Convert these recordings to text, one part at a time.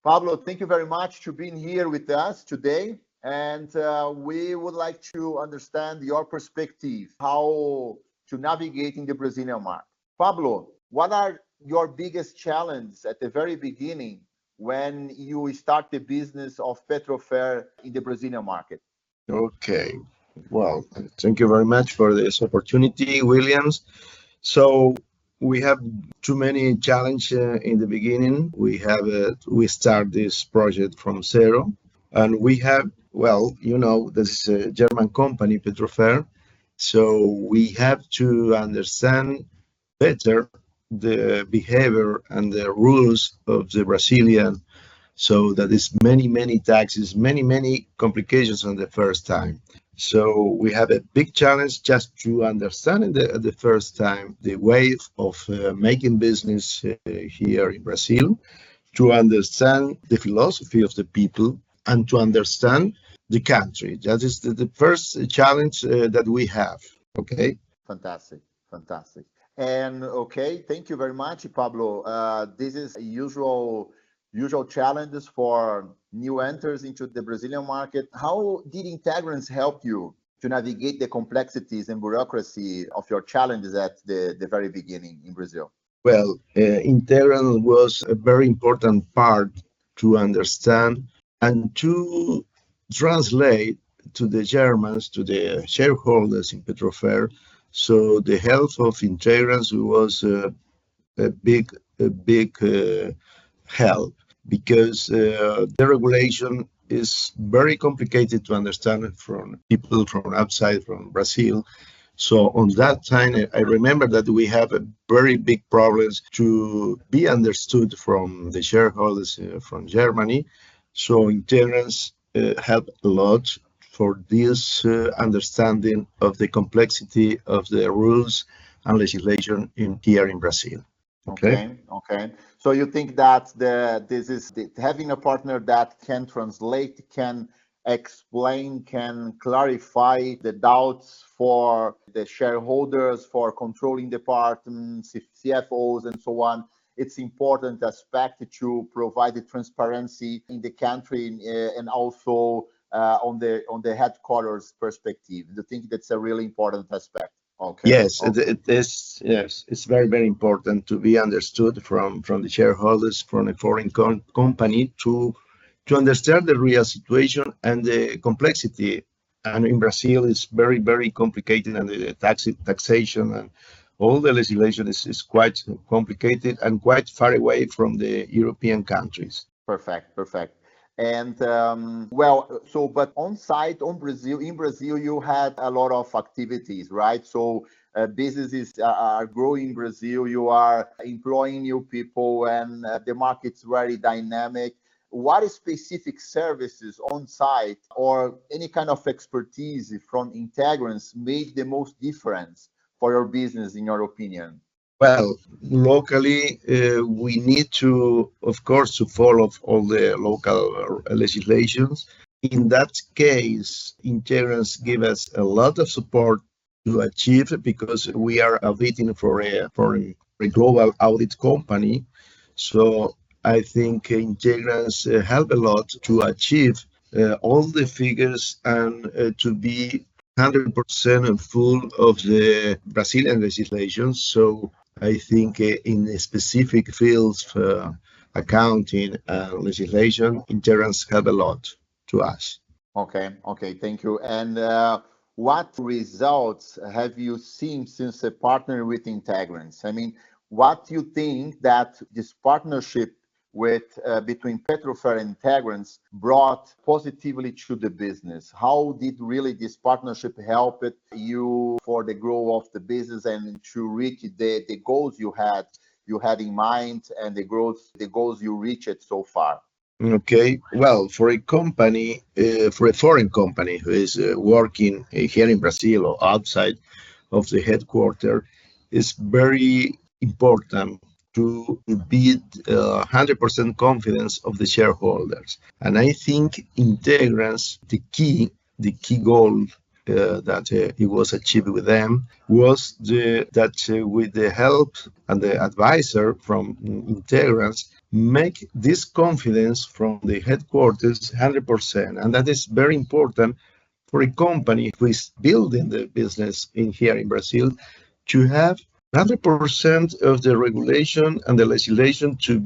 Pablo, thank you very much for being here with us today. And we would like to understand your perspective, how to navigate in the Brazilian market. Pablo, what are your biggest challenges at the very beginning when you start the business of Petrofer in the Brazilian market? Okay. Well, thank you very much for this opportunity, Williams. So we have too many challenges in the beginning. We start this project from zero, and we have, well, this is a German company, Petrofer. So we have to understand better the behavior and the rules of the Brazilian. So that is many taxes, many complications on the first time. So we have a big challenge just to understand the first time the way of making business here in Brazil, to understand the philosophy of the people, and to understand the country. That is the first challenge that we have. Okay. Fantastic, fantastic. And okay, thank you very much, Pablo. This is usual challenges for new enters into the Brazilian market. How did Integrance help you to navigate the complexities and bureaucracy of your challenges at the very beginning in Brazil? Well, Integrance was a very important part to understand and to translate to the Germans, to the shareholders in Petrofer. So the help of Integrance was a big help, because the regulation is very complicated to understand from people from outside, from Brazil. So on that time, I remember that we have a very big problems to be understood from the shareholders from Germany. So Integrance helped a lot for this understanding of the complexity of the rules and legislation here in Brazil. Okay. So you think that having a partner that can translate, can explain, can clarify the doubts for the shareholders, for controlling departments, CFOs, and so on. It's important aspect to provide the transparency in the country and also on the headquarters perspective. Do you think that's a really important aspect? Okay. Yes, it is. Yes, it's very important to be understood from the shareholders from a foreign company to understand the real situation and the complexity. And in Brazil, it's very complicated, and the taxation and all the legislation is quite complicated and quite far away from the European countries. Perfect. And but on site, in Brazil, you had a lot of activities, right? So businesses are growing in Brazil. You are employing new people, and the market's very dynamic. What specific services on site or any kind of expertise from Integrance made the most difference for your business, in your opinion? Well, locally, we need to, of course, to follow all the local legislations. In that case, Integrance give us a lot of support to achieve, because we are auditing for a global audit company. So I think Integrance help a lot to achieve all the figures and to be 100% full of the Brazilian legislation. So I think in specific fields, accounting and legislation, Integrance help a lot to us. Okay, thank you. And what results have you seen since a partner with Integrance? I mean, what do you think that this partnership with between Petrofer and Integrance brought positively to the business? How did really this partnership help you for the growth of the business and to reach the goals you had in mind, and the goals you reached so far? Okay, well, for a foreign company who is working here in Brazil or outside of the headquarters, it's very important to build 100% confidence of the shareholders. And I think Integrance, the key goal that it was achieved with them was that with the help and the advisor from Integrance, make this confidence from the headquarters 100%. And that is very important for a company who is building the business in here in Brazil to have 100% of the regulation and the legislation to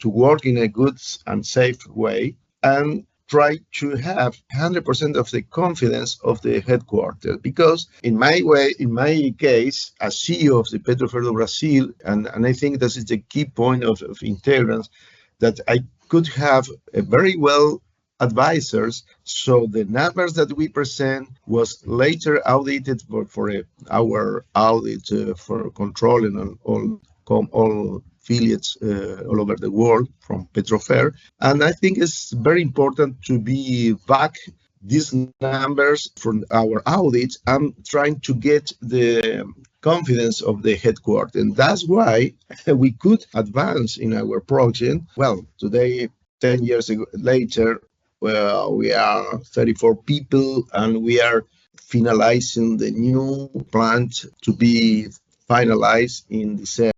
work in a good and safe way, and try to have 100% of the confidence of the headquarters. Because in my case, as CEO of the Petrofer do Brazil, and I think this is the key point of Integrance, that I could have a very well advisors. So the numbers that we present was later audited for our audit for controlling on all affiliates all over the world from Petrofer. And I think it's very important to be back these numbers from our audits and trying to get the confidence of the headquarters. And that's why we could advance in our project. Well, today, 10 years later, well, we are 34 people and we are finalizing the new plant to be finalized in December.